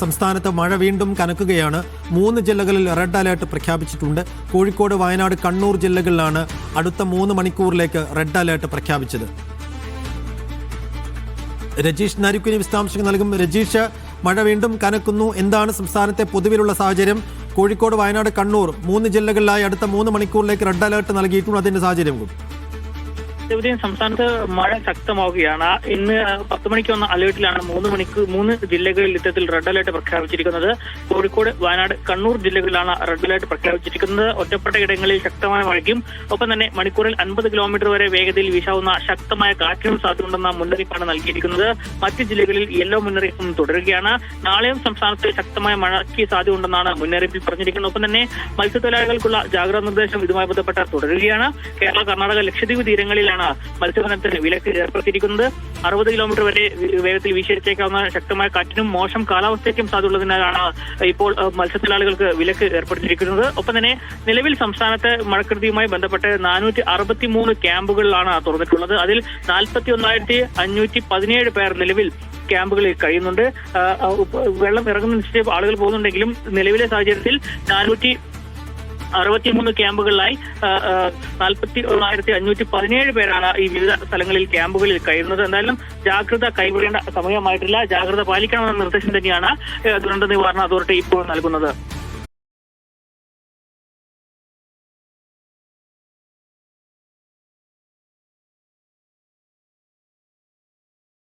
സംസ്ഥാനത്ത് മഴ വീണ്ടും കനക്കുകയാണ്. 3 ജില്ലകളിൽ റെഡ് അലേർട്ട് പ്രഖ്യാപിച്ചിട്ടുണ്ട്. കോഴിക്കോട്, വയനാട്, കണ്ണൂർ ജില്ലകളിലാണ് അടുത്ത 3 മണിക്കൂറിലേക്ക് റെഡ് അലേർട്ട് പ്രഖ്യാപിച്ചത്. രജീഷ് നരിക്കുനി വിശദാംശങ്ങൾ നൽകും. രജീഷ്, മഴ വീണ്ടും കനക്കുന്നു. എന്താണ് സംസ്ഥാനത്തെ പൊതുവിലുള്ള സാഹചര്യം? കോഴിക്കോട്, വയനാട്, കണ്ണൂർ 3 ജില്ലകളിലായി അടുത്ത 3 മണിക്കൂറിലേക്ക് റെഡ് അലേർട്ട് നൽകിയിട്ടുണ്ട്. അതിന്റെ സാഹചര്യം സംസ്ഥാനത്ത് മഴ ശക്തമാവുകയാണ്. ഇന്ന് 10 മണിക്ക് വന്ന അലേർട്ടിലാണ് 3 ജില്ലകളിൽ ഇത്തരത്തിൽ റെഡ് അലേർട്ട് പ്രഖ്യാപിച്ചിരിക്കുന്നത്. കോഴിക്കോട്, വയനാട്, കണ്ണൂർ ജില്ലകളിലാണ് റെഡ് അലേർട്ട് പ്രഖ്യാപിച്ചിരിക്കുന്നത്. ഒറ്റപ്പെട്ട ഇടങ്ങളിൽ ശക്തമായ മഴയ്ക്കും ഒപ്പം തന്നെ മണിക്കൂറിൽ 50 കിലോമീറ്റർ വരെ വേഗതയിൽ വീശാവുന്ന ശക്തമായ കാറ്റിനും സാധ്യതയുണ്ടെന്ന മുന്നറിയിപ്പാണ് നൽകിയിരിക്കുന്നത്. മറ്റ് ജില്ലകളിൽ യെല്ലോ മുന്നറിയിപ്പും തുടരുകയാണ്. നാളെയും സംസ്ഥാനത്ത് ശക്തമായ മഴയ്ക്ക് സാധ്യതയുണ്ടെന്നാണ് മുന്നറിയിപ്പിൽ പറഞ്ഞിരിക്കുന്നത്. ഒപ്പം തന്നെ മത്സ്യത്തൊഴിലാളികൾക്കുള്ള ജാഗ്രതാ നിർദ്ദേശം ഇതുമായി ബന്ധപ്പെട്ട് തുടരുകയാണ്. കേരള, കർണാടക, ലക്ഷദ്വീപ് തീരങ്ങളിലാണ് മത്സ്യബന്ധനത്തിന് വിലക്ക് ഏർപ്പെടുത്തിയിരിക്കുന്നത്. 60 കിലോമീറ്റർ വരെ വേഗത്തിൽ വീശിയടിച്ചേക്കാവുന്ന ശക്തമായ കാറ്റിനും മോശം കാലാവസ്ഥയ്ക്കും സാധ്യതയുള്ളതിനാലാണ് ഇപ്പോൾ മത്സ്യത്തൊഴിലാളികൾക്ക് വിലക്ക് ഏർപ്പെടുത്തിയിരിക്കുന്നത്. ഒപ്പം തന്നെ നിലവിൽ സംസ്ഥാനത്ത് മഴക്കെടുതിയുമായി ബന്ധപ്പെട്ട് 463 ക്യാമ്പുകളിലാണ് തുറന്നിട്ടുള്ളത്. അതിൽ 41,517 പേർ നിലവിൽ ക്യാമ്പുകളിൽ കഴിയുന്നുണ്ട്. വെള്ളം ഇറങ്ങുന്ന ആളുകൾ പോകുന്നുണ്ടെങ്കിലും നിലവിലെ സാഹചര്യത്തിൽ 463 ക്യാമ്പുകളിലായി 41,517 പേരാണ് ഈ വിവിധ സ്ഥലങ്ങളിൽ ക്യാമ്പുകളിൽ കഴിയുന്നത്. എന്തായാലും ജാഗ്രത കൈവിടേണ്ട സമയമായിട്ടില്ല. ജാഗ്രത പാലിക്കണമെന്ന നിർദ്ദേശം തന്നെയാണ് ദുരന്ത നിവാരണ അതോറിറ്റി ഇപ്പോൾ നൽകുന്നത്.